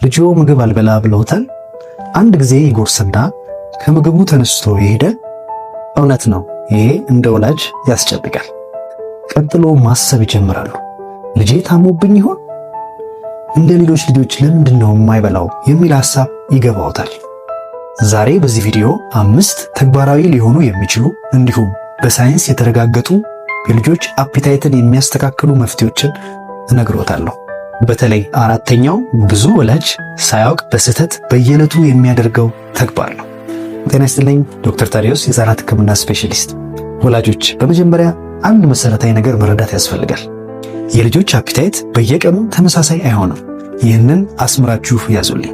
ልጆ ምግብ አልበላ ብለውታል። አንድ ጊዜ ይጎርስና ከምግቡ ተነስቶ ይሄደ። እውነት ነው፣ ይሄ እንደ ወላጅ ያስጨንቃል። ቀጥሎ ማሰብ ይጀምራሉ። ልጄ ታሞብኝ ይሆን? እንደ ሌሎች ልጆች ለምንድን ነው የማይበላው የሚል ሐሳብ ይገባውታል። ዛሬ በዚህ ቪዲዮ 5 ተግባራዊ ሊሆኑ የሚችሉ እንዲሁም በሳይንስ የተረጋገጡ የልጆች አፒታይትን የሚያስተካክሉ መፍትሄዎችን እነግሮታለሁ። በተለይ አራተኛው ብዙ ወላጅ ሳያውቅ በስህተት በየዕለቱ የሚያደርገው ተግባር ነው። ጤና ይስጥልኝ፣ ዶክተር ታዲዮስ የሕፃናት ሕክምና ስፔሻሊስት። ወላጆች በመጀመሪያ አንድ መሰረታዊ ነገር መረዳት ያስፈልጋል። የልጆች አፒታይት በየቀኑ ተመሳሳይ አይሆንም። ይህንን አስምራችሁ ያዙልኝ።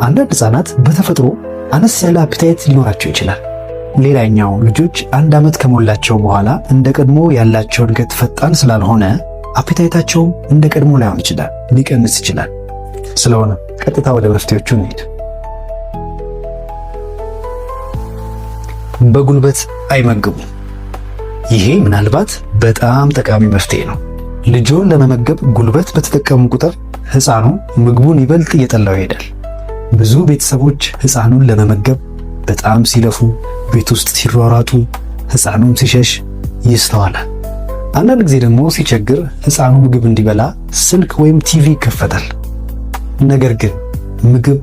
አንዳንድ ሕፃናት በተፈጥሮ አነስ ያለ አፒታይት ሊኖራቸው ይችላል። ሌላኛው ልጆች 1 ዓመት ከሞላቸው በኋላ እንደ ቀድሞ ያላቸው እድገት ፈጣን ስላልሆነ አፒታይታቸውም እንደ ቀድሞ ላይሆን ይችላል፣ ሊቀንስ ይችላል። ስለሆነ ቀጥታ ወደ መፍትሄዎቹ እንሂድ። በጉልበት አይመግቡ። ይሄ ምናልባት በጣም ጠቃሚ መፍትሄ ነው። ልጆን ለመመገብ ጉልበት በተጠቀሙ ቁጥር ሕፃኑ ምግቡን ይበልጥ እየጠላው ይሄዳል። ብዙ ቤተሰቦች ሕፃኑን ለመመገብ በጣም ሲለፉ፣ ቤት ውስጥ ሲሯሯጡ፣ ሕፃኑም ሲሸሽ ይስተዋላል። አንዳንድ ጊዜ ደግሞ ሲቸግር ሕፃኑ ምግብ እንዲበላ ስልክ ወይም ቲቪ ይከፈታል። ነገር ግን ምግብ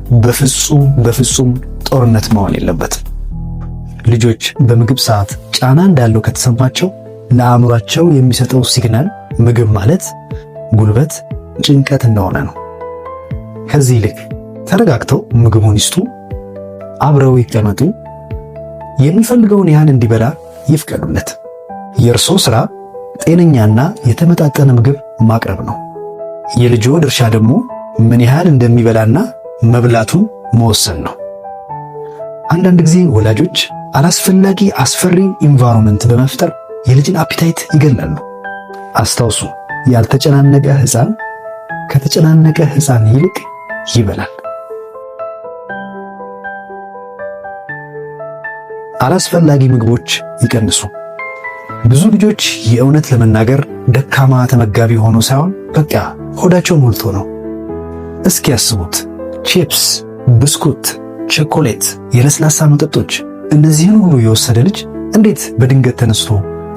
በፍጹም ጦርነት መሆን የለበትም። ልጆች በምግብ ሰዓት ጫና እንዳለው ከተሰማቸው ለአእምሯቸው የሚሰጠው ሲግናል ምግብ ማለት ጉልበት፣ ጭንቀት እንደሆነ ነው። ከዚህ ይልቅ ተረጋግተው ምግቡን ይስጡ፣ አብረው ይቀመጡ፣ የሚፈልገውን ያህል እንዲበላ ይፍቀዱለት። የእርሶ ሥራ ጤነኛና የተመጣጠነ ምግብ ማቅረብ ነው። የልጆ ድርሻ ደግሞ ምን ያህል እንደሚበላና መብላቱን መወሰን ነው። አንዳንድ ጊዜ ወላጆች አላስፈላጊ አስፈሪ ኢንቫይሮንመንት በመፍጠር የልጅን አፒታይት ይገላሉ። አስታውሱ፣ ያልተጨናነቀ ሕፃን ከተጨናነቀ ሕፃን ይልቅ ይበላል። አላስፈላጊ ምግቦች ይቀንሱ። ብዙ ልጆች የእውነት ለመናገር ደካማ ተመጋቢ ሆኖ ሳይሆን በቃ ሆዳቸው ሞልቶ ነው። እስኪ ያስቡት፣ ቺፕስ፣ ብስኩት፣ ቸኮሌት፣ የለስላሳ መጠጦች፣ እነዚህን ሁሉ የወሰደ ልጅ እንዴት በድንገት ተነስቶ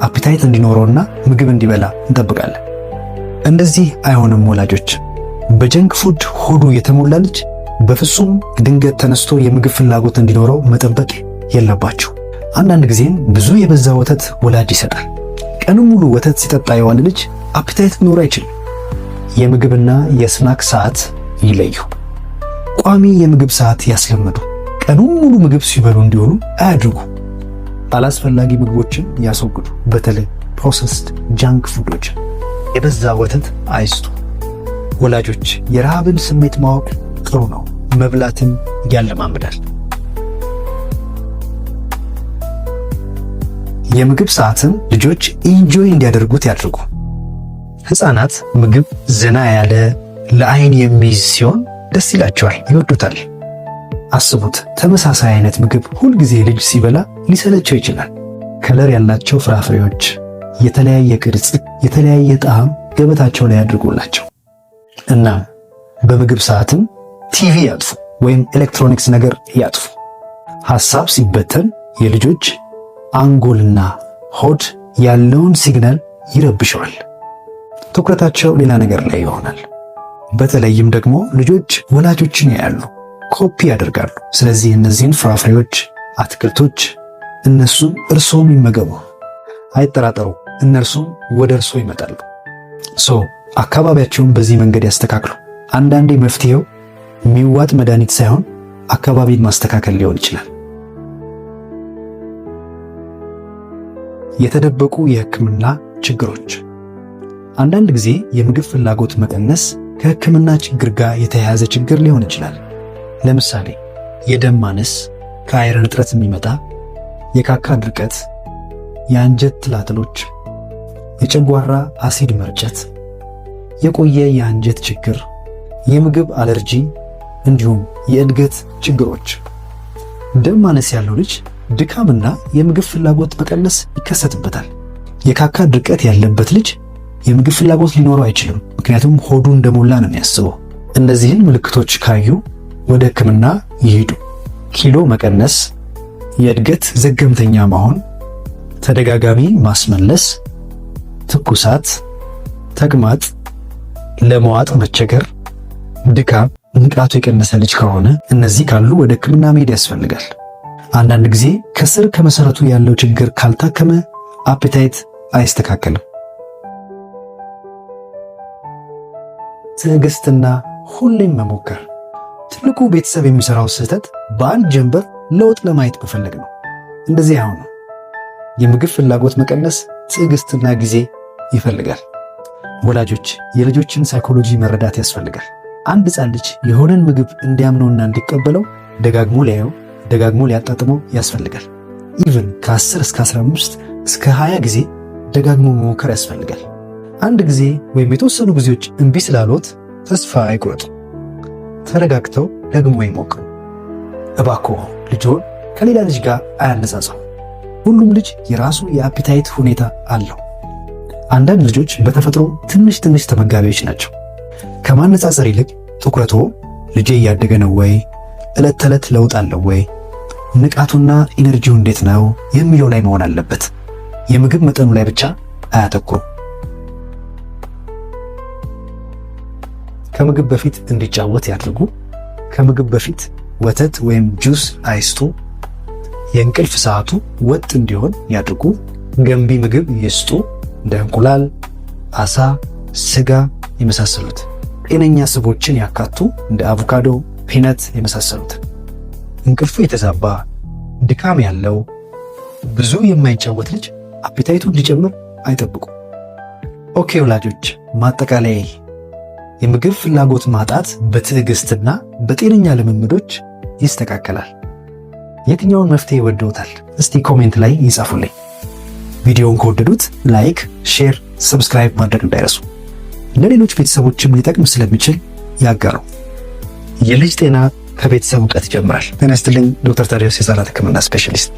አፒታይት እንዲኖረውና ምግብ እንዲበላ እንጠብቃለን? እንደዚህ አይሆንም። ወላጆች በጀንክ ፉድ ሆዱ የተሞላ ልጅ በፍጹም ድንገት ተነስቶ የምግብ ፍላጎት እንዲኖረው መጠበቅ የለባችሁ። አንዳንድ ጊዜም ብዙ የበዛ ወተት ወላጅ ይሰጣል። ቀኑን ሙሉ ወተት ሲጠጣ የዋለ ልጅ አፒታይት ሊኖር አይችልም። የምግብና የስናክ ሰዓት ይለዩ። ቋሚ የምግብ ሰዓት ያስለምዱ። ቀኑን ሙሉ ምግብ ሲበሉ እንዲሆኑ አያድርጉ። አላስፈላጊ ምግቦችን ያስወግዱ። በተለይ ፕሮሰስድ ጃንክ ፉዶች። የበዛ ወተት አይስጡ። ወላጆች የረሃብን ስሜት ማወቅ ጥሩ ነው፣ መብላትን ያለማምዳል። የምግብ ሰዓትን ልጆች ኢንጆይ እንዲያደርጉት ያድርጉ። ሕፃናት ምግብ ዘና ያለ ለአይን የሚይዝ ሲሆን ደስ ይላቸዋል፣ ይወዱታል። አስቡት፣ ተመሳሳይ አይነት ምግብ ሁልጊዜ ልጅ ሲበላ ሊሰለቸው ይችላል። ከለር ያላቸው ፍራፍሬዎች፣ የተለያየ ቅርጽ፣ የተለያየ ጣዕም ገበታቸው ላይ ያድርጉላቸው። እና በምግብ ሰዓትም ቲቪ ያጥፉ ወይም ኤሌክትሮኒክስ ነገር ያጥፉ። ሐሳብ ሲበተን የልጆች አንጎልና ሆድ ያለውን ሲግናል ይረብሸዋል። ትኩረታቸው ሌላ ነገር ላይ ይሆናል። በተለይም ደግሞ ልጆች ወላጆችን ያያሉ፣ ኮፒ ያደርጋሉ። ስለዚህ እነዚህን ፍራፍሬዎች፣ አትክልቶች እነሱም እርሶም ይመገቡ። አይጠራጠሩ፣ እነርሱም ወደ እርሶ ይመጣሉ። አካባቢያቸውን በዚህ መንገድ ያስተካክሉ። አንዳንዴ መፍትሄው የሚዋጥ መድኃኒት ሳይሆን አካባቢን ማስተካከል ሊሆን ይችላል። የተደበቁ የሕክምና ችግሮች። አንዳንድ ጊዜ የምግብ ፍላጎት መቀነስ ከሕክምና ችግር ጋር የተያያዘ ችግር ሊሆን ይችላል። ለምሳሌ የደም ማነስ፣ ከአይረን እጥረት የሚመጣ የካካ ድርቀት፣ የአንጀት ትላትሎች፣ የጨጓራ አሲድ መርጨት፣ የቆየ የአንጀት ችግር፣ የምግብ አለርጂ እንዲሁም የእድገት ችግሮች። ደም ማነስ ያለው ልጅ ድካምና የምግብ ፍላጎት መቀነስ ይከሰትበታል። የካካ ድርቀት ያለበት ልጅ የምግብ ፍላጎት ሊኖረው አይችልም፣ ምክንያቱም ሆዱ እንደሞላ ነው የሚያስበው። እነዚህን ምልክቶች ካዩ ወደ ሕክምና ይሄዱ። ኪሎ መቀነስ፣ የእድገት ዘገምተኛ መሆን፣ ተደጋጋሚ ማስመለስ፣ ትኩሳት፣ ተቅማጥ፣ ለመዋጥ መቸገር፣ ድካም፣ ንቃቱ የቀነሰ ልጅ ከሆነ እነዚህ ካሉ ወደ ሕክምና መሄድ ያስፈልጋል። አንዳንድ ጊዜ ከስር ከመሰረቱ ያለው ችግር ካልታከመ አፔታይት አይስተካከልም። ትዕግስትና ሁሌም መሞከር። ትልቁ ቤተሰብ የሚሰራው ስህተት በአንድ ጀንበር ለውጥ ለማየት መፈለግ ነው። እንደዚህ አይሆንም። የምግብ ፍላጎት መቀነስ ትዕግስትና ጊዜ ይፈልጋል። ወላጆች የልጆችን ሳይኮሎጂ መረዳት ያስፈልጋል። አንድ ሕፃን ልጅ የሆነን ምግብ እንዲያምነውና እንዲቀበለው ደጋግሞ ሊያየው፣ ደጋግሞ ሊያጣጥመው ያስፈልጋል። ኢቭን ከ10 እስከ 15 እስከ 20 ጊዜ ደጋግሞ መሞከር ያስፈልጋል። አንድ ጊዜ ወይም የተወሰኑ ጊዜዎች እምቢ ስላሉት ተስፋ አይቁረጡ። ተረጋግተው ደግሞ ይሞክሩ። እባክዎ ልጆን ከሌላ ልጅ ጋር አያነጻጽሩ። ሁሉም ልጅ የራሱ የአፒታይት ሁኔታ አለው። አንዳንድ ልጆች በተፈጥሮ ትንሽ ተመጋቢዎች ናቸው። ከማነጻጸር ይልቅ ትኩረቶ ልጄ እያደገ ነው ወይ፣ ዕለት ተዕለት ለውጥ አለው ወይ፣ ንቃቱና ኢነርጂው እንዴት ነው የሚለው ላይ መሆን አለበት። የምግብ መጠኑ ላይ ብቻ አያተኩሩ። ከምግብ በፊት እንዲጫወት ያድርጉ። ከምግብ በፊት ወተት ወይም ጁስ አይስጡ። የእንቅልፍ ሰዓቱ ወጥ እንዲሆን ያድርጉ። ገንቢ ምግብ ይስጡ፣ እንደ እንቁላል፣ አሳ፣ ስጋ የመሳሰሉት። ጤነኛ ስቦችን ያካቱ፣ እንደ አቮካዶ፣ ፒነት የመሳሰሉት። እንቅልፉ የተዛባ፣ ድካም ያለው፣ ብዙ የማይጫወት ልጅ አፒታይቱ እንዲጨምር አይጠብቁ። ኦኬ ወላጆች፣ ማጠቃለያ የምግብ ፍላጎት ማጣት በትዕግስትና በጤነኛ ልምምዶች ይስተካከላል። የትኛውን መፍትሄ ወደውታል? እስቲ ኮሜንት ላይ ይጻፉልኝ። ቪዲዮውን ከወደዱት ላይክ፣ ሼር፣ ሰብስክራይብ ማድረግ እንዳይረሱ። ለሌሎች ቤተሰቦችም ሊጠቅም ስለሚችል ያጋሩ። የልጅ ጤና ከቤተሰብ እውቀት ይጀምራል። ጤና ይስጥልኝ። ዶክተር ታዲዮስ የህፃናት ህክምና ስፔሻሊስት